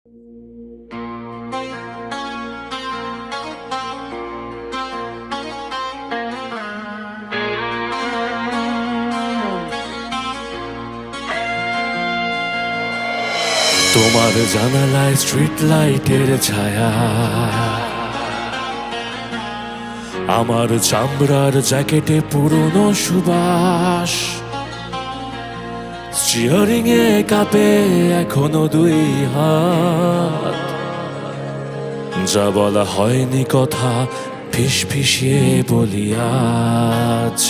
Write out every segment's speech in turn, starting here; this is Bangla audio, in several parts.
তোমার জানালায় স্ট্রিট লাইটের ছায়া, আমার চামড়ার জ্যাকেটে পুরনো সুবাস, স্টিয়ারিং এ কাঁপে এখনো দুই হাত, যা বলা হয়নি কথা ফিসফিসিয়ে বলি আজ।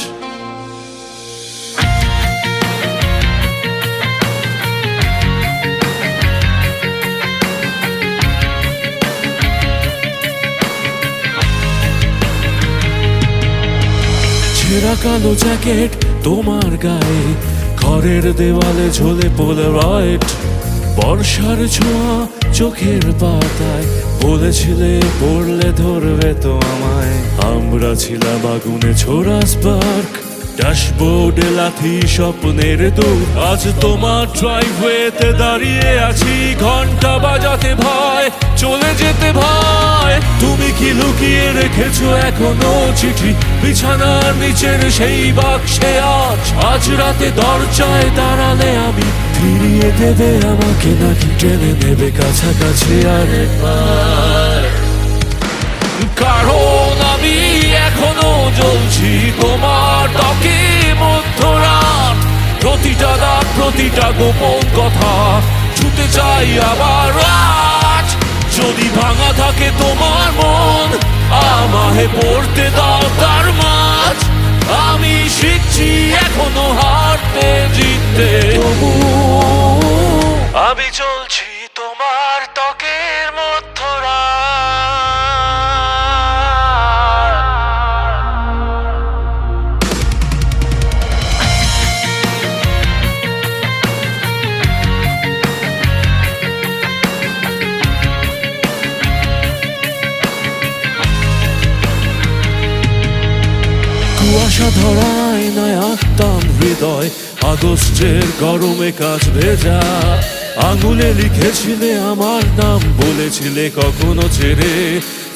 ছেঁড়া কালো জ্যাকেট তোমার গায়ে, ঘরের দেওয়ালে ঝোলে পোলারয়েড, বর্ষার ছোঁয়া চোখের পাতায়, বলেছিলে পড়লে ধরবে তো আমায়। আমরা ছিলাম আগুনে ছোড়া স্পার্ক, ড্যাশবোর্ডে লাথি স্বপ্নের দৌড়। আজ তোমার ড্রাইভওয়েতে দাঁড়িয়ে আছি, ঘন্টা বাজাতে ভয়, চলে যেতে ভয়। তুমি কি লুকিয়ে রেখেছো এখনো চিঠি বিছানার নিচের সেই বাক্সে? আজ রাতে দরজায় দাঁড়ালে আমি, ফিরিয়ে দেবে আমাকে নাকি টেনে নেবে কাছাকাছি আরেকবার? কারণ আমি এখনো জ্বলছি তোমার ত্বকে মধ্যরাত, প্রতিটা দাগ প্রতিটা গোপন কথা ছুতে চাই আবার আজ। যদি ভাঙা থাকে তোমার মন, আমায় পড়তে দাও তার মাঝ। আমি শিখছি এখনো হারতে জিততে, তবু আমি চলছি তোমার ত্বকের মধ্যরাত। কুয়াশা ধরায় নয় আঁকতাম হৃদয়, আগস্টের গরমে কাজ ভেজা, আঙুলে লিখেছিলে আমার নাম, বলেছিলে কখনো ছেড়ে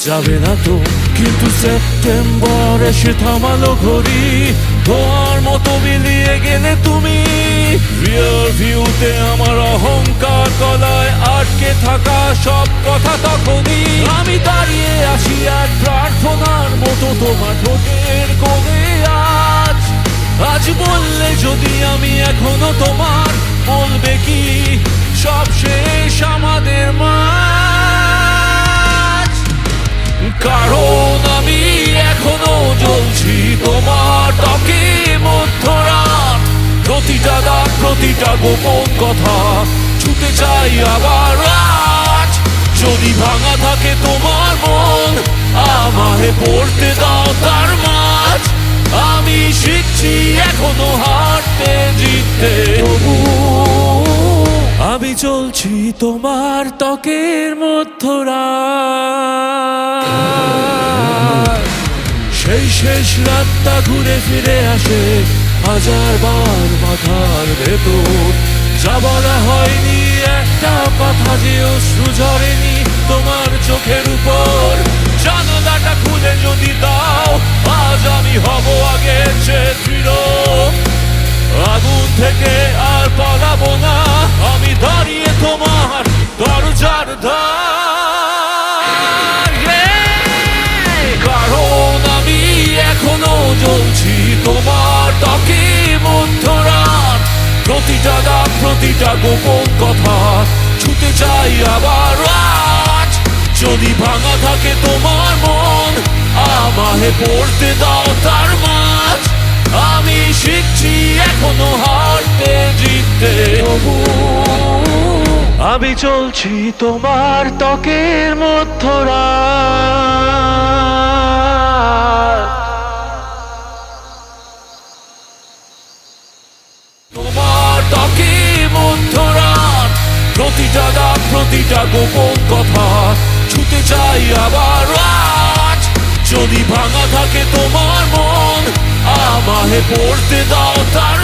যাবে না তো। কিন্তু সেপ্টেম্বর এসে থামালো ঘড়ি, তোমার মতো মিলিয়ে গেলে তুমি। রিয়ার ভিউতে আমার অহংকার গলায় আটকে থাকা সব কথা তখনই। আমি দাঁড়িয়ে আসি আর প্রার্থনার মতো তোমার ঠোঁটের কোণে আজ। আজ বললে যদি আমি এখনো তোমার, বলবে কি সব শেষ আমাদের মাঝ? কারণ আমি এখনো জ্বলছি তোমার ত্বকে মধ্যরাত, প্রতিটা দাগ প্রতিটা গোপন কথা ছুতে চাই আবার আজ। যদি ভাঙা থাকে তোমার মন, আমায় পড়তে দাও তার মাঝ। আমি শিখছি এখনো হারতে জিততে, তবু আমি চলছি তোমার ত্বকের মধ্যরাত। সেই শেষ রাতটা ঘুরে ফিরে আসে হাজার বার মাথার ভেতর, যা বলা হয়নি একটা কথা যে অশ্রু ঝরেনি তোমার চোখের উপর। জানালাটা খুলে যদি দাও, আজ আমি হব আগের চেয়ে দৃঢ়। আগুন থেকে আর পালাবো না, আমি দাঁড়িয়ে তোমার দরজার ধারে। কারণ আমি এখনো জ্বলছি তোমার ত্বকে মধ্যরাত, প্রতিটা দাগ প্রতিটা গোপন কথা ছুতে চাই আবার আজ। যদি ভাঙা থাকে তোমার মন, আমায় পড়তে দাও তার মাঝ। আমি শিখছি এখনো হারতে জিততে, তবু আমি চলছি তোমার ত্বকের মধ্যরাত। তোমার ত্বকে মধ্যরাত, প্রতিটা দাগ প্রতিটা গোপন কথা ছুতে চাই আবার আজ। যদি ভাঙা থাকে তোমার মন, আমায় পড়তে দাও তার